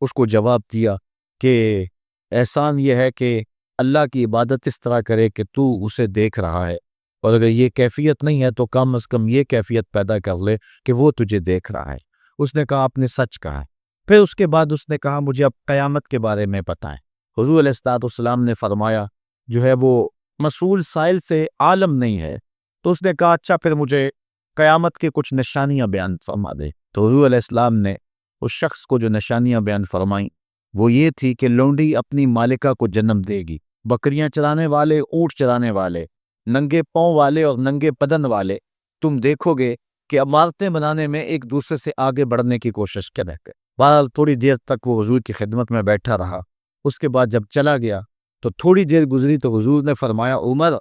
اس کو جواب دیا کہ احسان یہ ہے کہ اللہ کی عبادت اس طرح کرے کہ تو اسے دیکھ رہا ہے، اور اگر یہ کیفیت نہیں ہے تو کم از کم یہ کیفیت پیدا کر لے کہ وہ تجھے دیکھ رہا ہے۔ اس نے کہا آپ نے سچ کہا ہے۔ پھر اس کے بعد اس نے کہا مجھے اب قیامت کے بارے میں بتائیں۔ حضور علیہ السلام نے فرمایا جو ہے وہ مسئول سائل سے عالم نہیں ہے، تو اس نے کہا اچھا پھر مجھے قیامت کے کچھ نشانیاں بیان فرما دے۔ تو حضور علیہ السلام نے اس شخص کو جو نشانیاں بیان فرمائیں وہ یہ تھی کہ لونڈی اپنی مالکہ کو جنم دے گی، بکریاں چرانے والے، اونٹ چرانے والے، ننگے پاؤں والے اور ننگے بدن والے تم دیکھو گے کہ عمارتیں بنانے میں ایک دوسرے سے آگے بڑھنے کی کوشش کریں گے۔ بہرحال تھوڑی دیر تک وہ حضور کی خدمت میں بیٹھا رہا۔ اس کے بعد جب چلا گیا تو تھوڑی دیر گزری تو حضور نے فرمایا عمر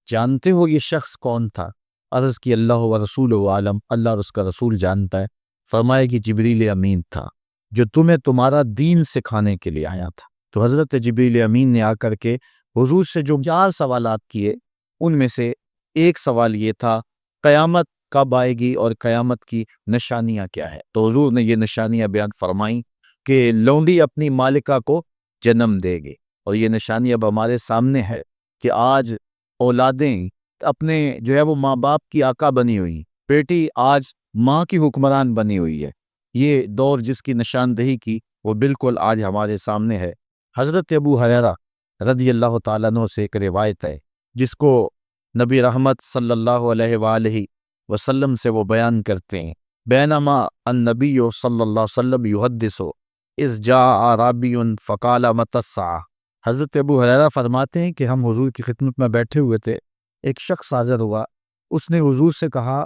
جانتے ہو یہ شخص کون تھا؟ عرض کی اللہ و رسول و عالم، اللہ اور اس کا رسول جانتا ہے۔ فرمایا کہ جبریل امین تھا جو تمہیں تمہارا دین سکھانے کے لیے آیا تھا۔ تو حضرت جبریل امین نے آ کر کے حضور سے جو 4 سوالات کیے ان میں سے ایک سوال یہ تھا قیامت کب آئے گی اور قیامت کی نشانیاں کیا ہے؟ تو حضور نے یہ نشانیاں بیان فرمائیں کہ لونڈی اپنی مالکہ کو جنم دے گی، اور یہ نشانی اب ہمارے سامنے ہے کہ آج اولادیں اپنے جو ہے وہ ماں باپ کی آقا بنی ہوئی، بیٹی آج ماں کی حکمران بنی ہوئی ہے۔ یہ دور جس کی نشاندہی کی وہ بالکل آج ہمارے سامنے ہے۔ حضرت ابو ہریرہ رضی اللہ تعالیٰ عنہ سے ایک روایت ہے جس کو نبی رحمت صلی اللہ علیہ وآلہ وسلم سے وہ بیان کرتے ہیں، بینما النبی صلی اللہ علیہ وسلم یحدث اذ جاء اعرابی فقال متی الساعہ۔ حضرت ابو ہریرہ فرماتے ہیں کہ ہم حضور کی خدمت میں بیٹھے ہوئے تھے، ایک شخص حاضر ہوا، اس نے حضور سے کہا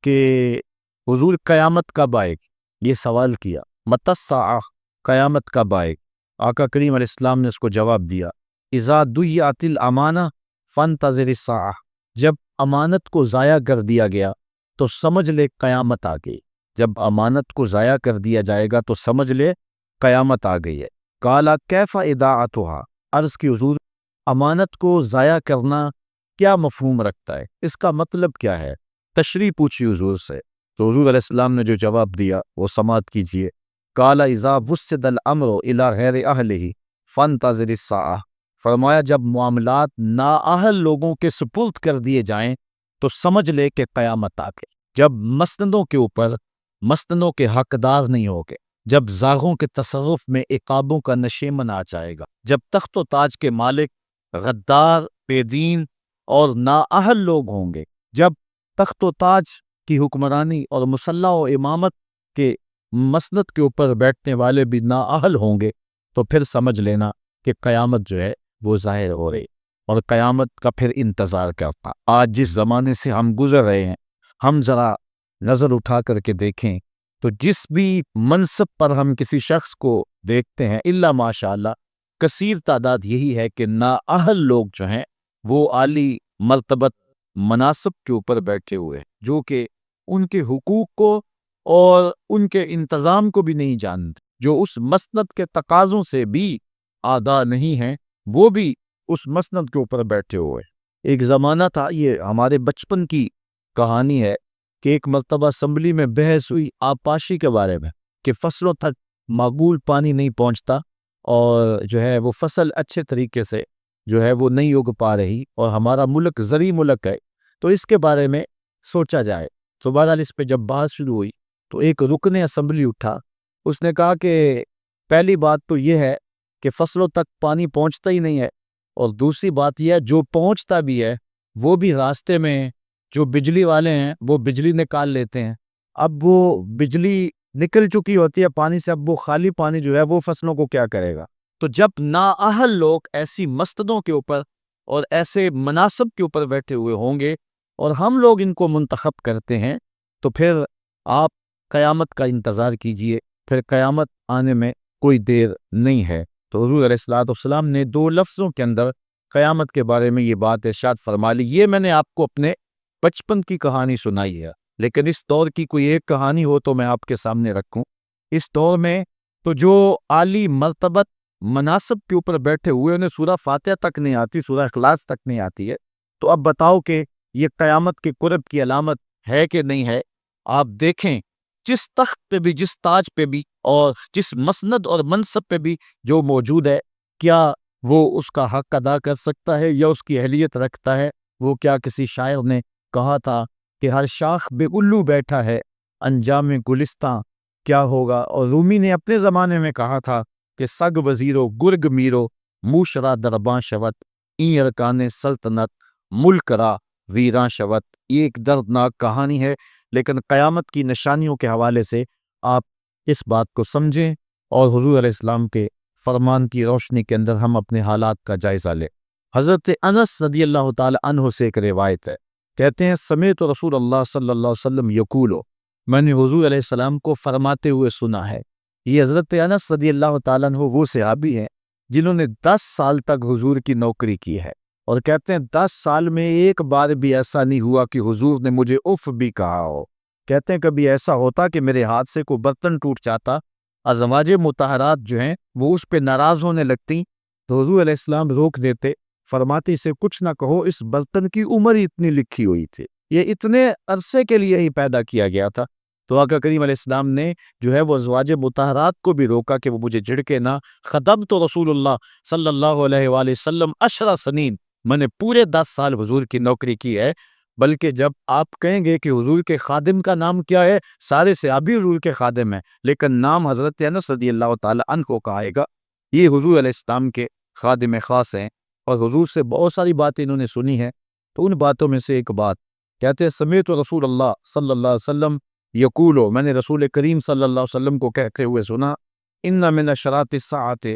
کہ حضور قیامت کب آئے گی؟ یہ سوال کیا، متی الساعہ، قیامت کب آئے گی؟ آقا کریم علیہ السلام نے اس کو جواب دیا، اذا ضیعت الامانہ فانتظر الساعہ، جب امانت کو ضائع کر دیا گیا تو سمجھ لے قیامت آ گئی۔ جب امانت کو ضائع کر دیا جائے گا تو سمجھ لے قیامت آ گئی ہے۔ قال کیف اضاعتها، عرض کی حضور امانت کو ضائع کرنا کیا مفہوم رکھتا ہے، اس کا مطلب کیا ہے؟ تشریح پوچھی حضور سے، تو حضور علیہ السلام نے جو جواب دیا وہ سماعت کیجئے۔ قال اذا وسد الامر الى غیر اہلہ فانتظر الساعہ، فرمایا جب معاملات نااہل لوگوں کے سپرد کر دیے جائیں تو سمجھ لے کہ قیامت آ گئی۔ جب مسندوں کے اوپر مسندوں کے حقدار نہیں ہوگے، جب زاغوں کے تصرف میں عقابوں کا نشیمن آ جائے گا، جب تخت و تاج کے مالک غدار، بے دین اور نااہل لوگ ہوں گے، جب تخت و تاج کی حکمرانی اور مسلح و امامت کے مسند کے اوپر بیٹھنے والے بھی نااہل ہوں گے، تو پھر سمجھ لینا کہ قیامت جو ہے وہ ظاہر ہو رہی، اور قیامت کا پھر انتظار کرتا۔ آج جس زمانے سے ہم گزر رہے ہیں، ہم ذرا نظر اٹھا کر کے دیکھیں تو جس بھی منصب پر ہم کسی شخص کو دیکھتے ہیں الا ماشاء اللہ کثیر تعداد یہی ہے کہ نااہل لوگ جو ہیں وہ عالی مرتبت مناصب کے اوپر بیٹھے ہوئے ہیں، جو کہ ان کے حقوق کو اور ان کے انتظام کو بھی نہیں جانتے، جو اس مسند کے تقاضوں سے بھی آگاہ نہیں ہیں، وہ بھی اس مسند کے اوپر بیٹھے ہوئے ہیں۔ ایک زمانہ تھا، یہ ہمارے بچپن کی کہانی ہے، کہ ایک مرتبہ اسمبلی میں بحث ہوئی آبپاشی کے بارے میں کہ فصلوں تک مقبول پانی نہیں پہنچتا اور جو ہے وہ فصل اچھے طریقے سے جو ہے وہ نہیں اگ پا رہی، اور ہمارا ملک زرعی ملک ہے، تو اس کے بارے میں سوچا جائے۔ تو بہرحال اس پہ جب بحث شروع ہوئی تو ایک رکن اسمبلی اٹھا، اس نے کہا کہ پہلی بات تو یہ ہے کہ فصلوں تک پانی پہنچتا ہی نہیں ہے، اور دوسری بات یہ ہے جو پہنچتا بھی ہے وہ بھی راستے میں جو بجلی والے ہیں وہ بجلی نکال لیتے ہیں۔ اب وہ بجلی نکل چکی ہوتی ہے پانی سے، اب وہ خالی پانی جو ہے وہ فصلوں کو کیا کرے گا؟ تو جب نااہل لوگ ایسی مسندوں کے اوپر اور ایسے مناصب کے اوپر بیٹھے ہوئے ہوں گے اور ہم لوگ ان کو منتخب کرتے ہیں، تو پھر آپ قیامت کا انتظار کیجئے، پھر قیامت آنے میں کوئی دیر نہیں ہے۔ تو حضور علیہ السلام نے 2 لفظوں کے اندر قیامت کے بارے میں یہ بات ارشاد فرما لی۔ یہ میں نے آپ کو اپنے بچپن کی کہانی سنائی ہے، لیکن اس دور کی کوئی ایک کہانی ہو تو میں آپ کے سامنے رکھوں۔ اس دور میں تو جو عالی مرتبت مناصب کے اوپر بیٹھے ہوئے انہیں سورہ فاتحہ تک نہیں آتی، سورہ اخلاص تک نہیں آتی ہے، تو اب بتاؤ کہ یہ قیامت کے قرب کی علامت ہے کہ نہیں ہے؟ آپ دیکھیں جس تخت پہ بھی، جس تاج پہ بھی اور جس مسند اور منصب پہ بھی جو موجود ہے، کیا وہ اس کا حق ادا کر سکتا ہے یا اس کی اہلیت رکھتا ہے؟ وہ کیا کسی شاعر نے کہا تھا کہ ہر شاخ بے الو بیٹھا ہے، انجام گلستاں کیا ہوگا؟ اور رومی نے اپنے زمانے میں کہا تھا کہ سگ وزیرو گرگ میرو موشرا درباں شوت این ارکان سلطنت ملک را ویراں شوت۔ یہ ایک دردناک کہانی ہے، لیکن قیامت کی نشانیوں کے حوالے سے آپ اس بات کو سمجھیں اور حضور علیہ السلام کے فرمان کی روشنی کے اندر ہم اپنے حالات کا جائزہ لیں۔ حضرت انس رضی اللہ تعالی عنہ سے ایک روایت ہے، کہتے ہیں سمیت رسول اللہ صلی اللہ علیہ وسلم یقولو، میں نے حضور علیہ السلام کو فرماتے ہوئے سنا ہے۔ یہ حضرت انس رضی اللہ تعالیٰ عنہ وہ صحابی ہیں جنہوں نے 10 سال تک حضور کی نوکری کی ہے، اور کہتے ہیں 10 سال میں ایک بار بھی ایسا نہیں ہوا کہ حضور نے مجھے اف بھی کہا ہو۔ کہتے ہیں کبھی ایسا ہوتا کہ میرے ہاتھ سے کوئی برتن ٹوٹ جاتا، ازواج مطہرات جو ہیں وہ اس پہ ناراض ہونے لگتی، تو حضور علیہ السلام روک دیتے، فرماتے اسے کچھ نہ کہو، اس برتن کی عمر ہی اتنی لکھی ہوئی تھی، یہ اتنے عرصے کے لیے ہی پیدا کیا گیا تھا۔ تو آقا کریم علیہ السلام نے جو ہے وہ ازواج مطہرات کو بھی روکا کہ وہ مجھے جھڑکے نہ۔ خطبت رسول اللہ صلی اللہ علیہ وآلہ وسلم 10 سنین، میں نے پورے 10 سال حضور کی نوکری کی ہے۔ بلکہ جب آپ کہیں گے کہ حضور کے خادم کا نام کیا ہے، سارے صحابی حضور کے خادم ہیں، لیکن نام حضرت انس رضی اللہ تعالی عنہ کو کہا گا۔ یہ حضور علیہ السلام کے خادم خاص ہیں، اور حضور سے بہت ساری باتیں انہوں نے سنی ہیں۔ تو ان باتوں میں سے ایک بات کہتے ہیں سمیت رسول اللہ صلی اللہ علیہ وسلم یقولو، میں نے رسول کریم صلی اللہ علیہ وسلم کو کہتے ہوئے سنا، ان من اشراط الساعۃ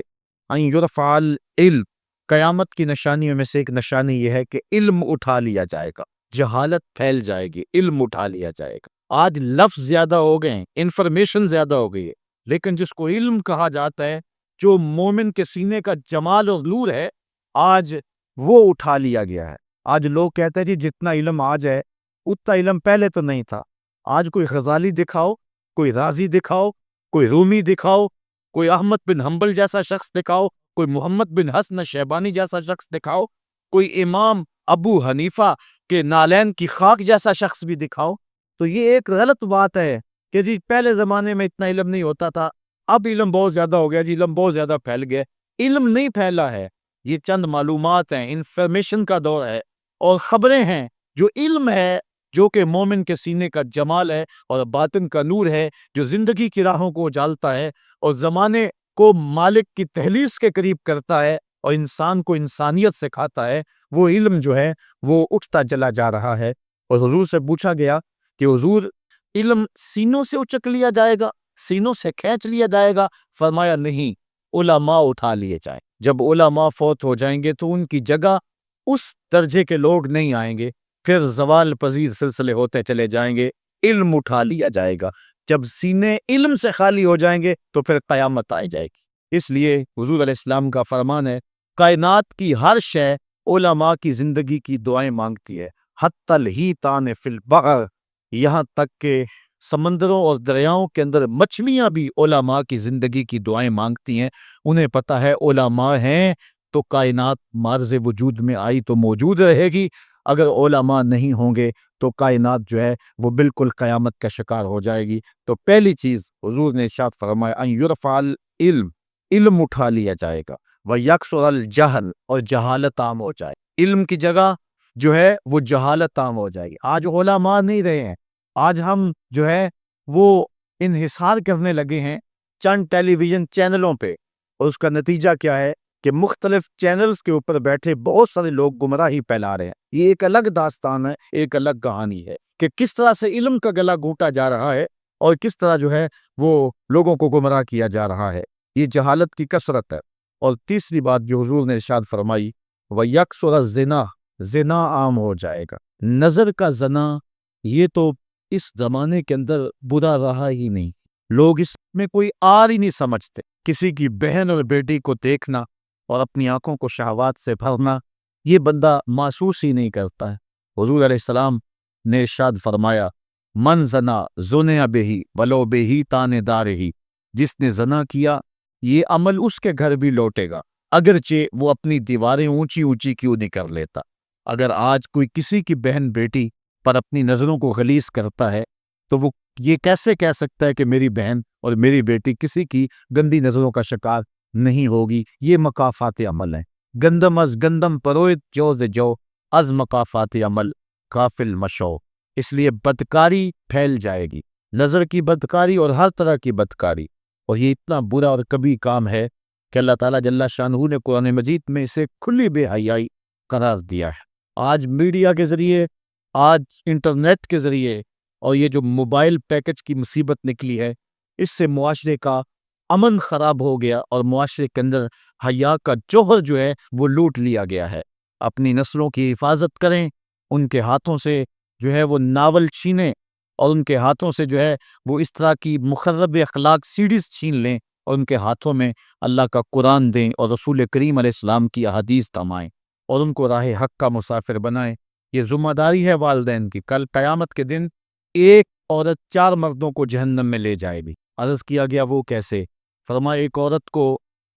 ان یرفع العلم، قیامت کی نشانیوں میں سے ایک نشانی یہ ہے کہ علم اٹھا لیا جائے گا، جہالت پھیل جائے گی، علم اٹھا لیا جائے گا۔ آج لفظ زیادہ ہو گئے ہیں، انفارمیشن زیادہ ہو گئی ہے، لیکن جس کو علم کہا جاتا ہے، جو مومن کے سینے کا جمال اور نور ہے، آج وہ اٹھا لیا گیا ہے۔ آج لوگ کہتے ہیں جی جتنا علم آج ہے اتنا علم پہلے تو نہیں تھا۔ آج کوئی غزالی دکھاؤ، کوئی رازی دکھاؤ، کوئی رومی دکھاؤ، کوئی احمد بن حنبل جیسا شخص دکھاؤ، کوئی محمد بن حسن شیبانی جیسا شخص دکھاؤ، کوئی امام ابو حنیفہ کہ نالین کی خاک جیسا شخص بھی دکھاؤ، تو یہ ایک غلط بات ہے کہ جی پہلے زمانے میں اتنا علم نہیں ہوتا تھا، اب علم بہت زیادہ ہو گیا، جی علم بہت زیادہ پھیل گیا۔ علم نہیں پھیلا ہے، یہ چند معلومات ہیں، انفارمیشن کا دور ہے، اور خبریں ہیں۔ جو علم ہے، جو کہ مومن کے سینے کا جمال ہے اور باطن کا نور ہے، جو زندگی کی راہوں کو اجالتا ہے اور زمانے کو مالک کی تحلیل کے قریب کرتا ہے اور انسان کو انسانیت سکھاتا ہے، وہ علم جو ہے وہ اٹھتا چلا جا رہا ہے۔ اور حضور سے پوچھا گیا کہ حضور علم سینوں سے اچک لیا جائے گا، سینوں سے کھینچ لیا جائے گا؟ فرمایا نہیں، علماء اٹھا لیے جائیں۔ جب علماء فوت ہو جائیں گے تو ان کی جگہ اس درجے کے لوگ نہیں آئیں گے، پھر زوال پذیر سلسلے ہوتے چلے جائیں گے، علم اٹھا لیا جائے گا۔ جب سینے علم سے خالی ہو جائیں گے تو پھر قیامت آ جائے گی۔ اس لیے حضور علیہ السلام کا فرمان ہے، کائنات کی ہر شے علماء کی زندگی کی دعائیں مانگتی ہے، حتی الحیتان فی البحر، یہاں تک کہ سمندروں اور دریاؤں کے اندر مچھلیاں بھی علماء کی زندگی کی دعائیں مانگتی ہیں۔ انہیں پتہ ہے علماء ہیں تو کائنات معرض وجود میں آئی تو موجود رہے گی، اگر علماء نہیں ہوں گے تو کائنات جو ہے وہ بالکل قیامت کا شکار ہو جائے گی۔ تو پہلی چیز حضور نے ارشاد فرمایا ان یرفع العلم، علم اٹھا لیا جائے گا، ویکثر الجہل، اور جہالت عام ہو جائے۔ علم کی جگہ جو ہے وہ جہالت عام ہو جائے گی۔ آج علماء نہیں رہے ہیں، آج ہم جو ہے وہ انحصار کرنے لگے ہیں چند ٹیلی ویژن چینلوں پہ، اور اس کا نتیجہ کیا ہے کہ مختلف چینلز کے اوپر بیٹھے بہت سارے لوگ گمراہی پھیلا رہے ہیں۔ یہ ایک الگ داستان ہے، ایک الگ کہانی ہے کہ کس طرح سے علم کا گلا گھونٹا جا رہا ہے اور کس طرح جو ہے وہ لوگوں کو گمراہ کیا جا رہا ہے۔ یہ جہالت کی کثرت ہے۔ اور تیسری بات جو حضور نے ارشاد فرمائی، وَيَكْثُرَ الزِّنَا، زنا عام ہو جائے گا۔ نظر کا زنا یہ تو اس زمانے کے اندر برا رہا ہی نہیں، لوگ اس میں کوئی آر ہی نہیں سمجھتے۔ کسی کی بہن اور بیٹی کو دیکھنا اور اپنی آنکھوں کو شہوات سے بھرنا، یہ بندہ محسوس ہی نہیں کرتا ہے۔ حضور علیہ السلام نے ارشاد فرمایا، من زنا زنیا بہی ولو بہی تانے دارہی، جس نے زنا کیا یہ عمل اس کے گھر بھی لوٹے گا، اگرچہ وہ اپنی دیواریں اونچی اونچی کیوں نہیں کر لیتا۔ اگر آج کوئی کسی کی بہن بیٹی پر اپنی نظروں کو غلیظ کرتا ہے تو وہ یہ کیسے کہہ سکتا ہے کہ میری بہن اور میری بیٹی کسی کی گندی نظروں کا شکار نہیں ہوگی؟ یہ مکافات عمل ہیں۔ گندم از گندم پرویت جو ز جو، از مکافات عمل غافل مشو۔ اس لیے بدکاری پھیل جائے گی، نظر کی بدکاری اور ہر طرح کی بدکاری، اور یہ اتنا برا اور کبھی کام ہے کہ اللہ تعالیٰ جل شانہ نے قرآن مجید میں اسے کھلی بے حیائی قرار دیا ہے۔ آج میڈیا کے ذریعے، آج انٹرنیٹ کے ذریعے، اور یہ جو موبائل پیکج کی مصیبت نکلی ہے، اس سے معاشرے کا امن خراب ہو گیا اور معاشرے کے اندر حیا کا جوہر جو ہے وہ لوٹ لیا گیا ہے۔ اپنی نسلوں کی حفاظت کریں، ان کے ہاتھوں سے جو ہے وہ ناول چھینیں، اور ان کے ہاتھوں سے جو ہے وہ اس طرح کی مخرب اخلاق سیڈیز چھین لیں، اور ان کے ہاتھوں میں اللہ کا قرآن دیں اور رسول کریم علیہ السلام کی احادیث تھمائیں اور ان کو راہ حق کا مسافر بنائیں۔ یہ ذمہ داری ہے والدین کی۔ کل قیامت کے دن ایک عورت 4 مردوں کو جہنم میں لے جائے گی۔ عرض کیا گیا وہ کیسے؟ فرمایا ایک عورت کو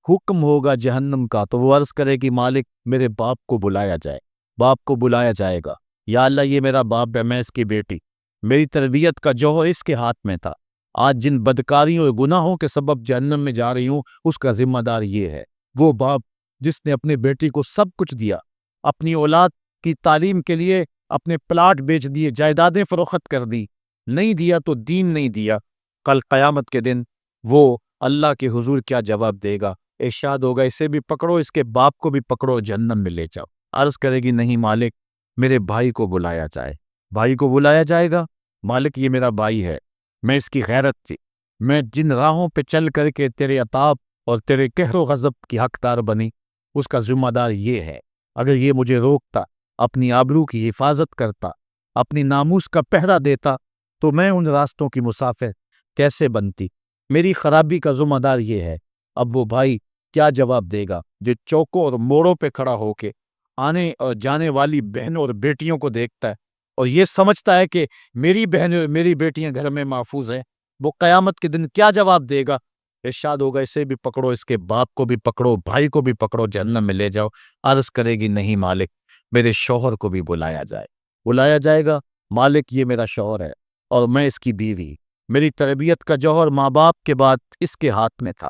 حکم ہوگا جہنم کا تو وہ عرض کرے گی مالک میرے باپ کو بلایا جائے، باپ کو بلایا جائے گا، یا اللہ یہ میرا باپ ہے، میں اس کی بیٹی، میری تربیت کا جوہر اس کے ہاتھ میں تھا، آج جن بدکاریوں اور گناہوں کے سبب جہنم میں جا رہی ہوں اس کا ذمہ دار یہ ہے۔ وہ باپ جس نے اپنے بیٹی کو سب کچھ دیا، اپنی اولاد کی تعلیم کے لیے اپنے پلاٹ بیچ دیے، جائیدادیں فروخت کر دی، نہیں دیا تو دین نہیں دیا، کل قیامت کے دن وہ اللہ کے حضور کیا جواب دے گا؟ ارشاد ہوگا اسے بھی پکڑو، اس کے باپ کو بھی پکڑو، جہنم میں لے جاؤ۔ عرض کرے گی نہیں مالک میرے بھائی کو بلایا جائے، بھائی کو بلایا جائے گا، مالک یہ میرا بھائی ہے، میں اس کی غیرت تھی، میں جن راہوں پہ چل کر کے تیرے عطاب اور تیرے قہر و غضب کی حقدار بنی اس کا ذمہ دار یہ ہے، اگر یہ مجھے روکتا، اپنی آبرو کی حفاظت کرتا، اپنی ناموس کا پہرا دیتا تو میں ان راستوں کی مسافر کیسے بنتی؟ میری خرابی کا ذمہ دار یہ ہے۔ اب وہ بھائی کیا جواب دے گا جو چوکوں اور موڑوں پہ کھڑا ہو کے آنے اور جانے والی بہنوں اور بیٹیوں کو دیکھتا ہے اور یہ سمجھتا ہے کہ میری بہنیں اور میری بیٹیاں گھر میں محفوظ ہیں؟ وہ قیامت کے دن کیا جواب دے گا؟ ارشاد ہوگا اسے بھی پکڑو، اس کے باپ کو بھی پکڑو، بھائی کو بھی پکڑو، جہنم میں لے جاؤ۔ عرض کرے گی نہیں مالک میرے شوہر کو بھی بلایا جائے، بلایا جائے گا، مالک یہ میرا شوہر ہے اور میں اس کی بیوی، میری تربیت کا جوہر ماں باپ کے بعد اس کے ہاتھ میں تھا،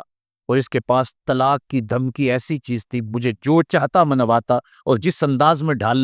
اور اس کے پاس طلاق کی دھمکی ایسی چیز تھی، مجھے جو چاہتا منواتا اور جس انداز میں ڈھالنا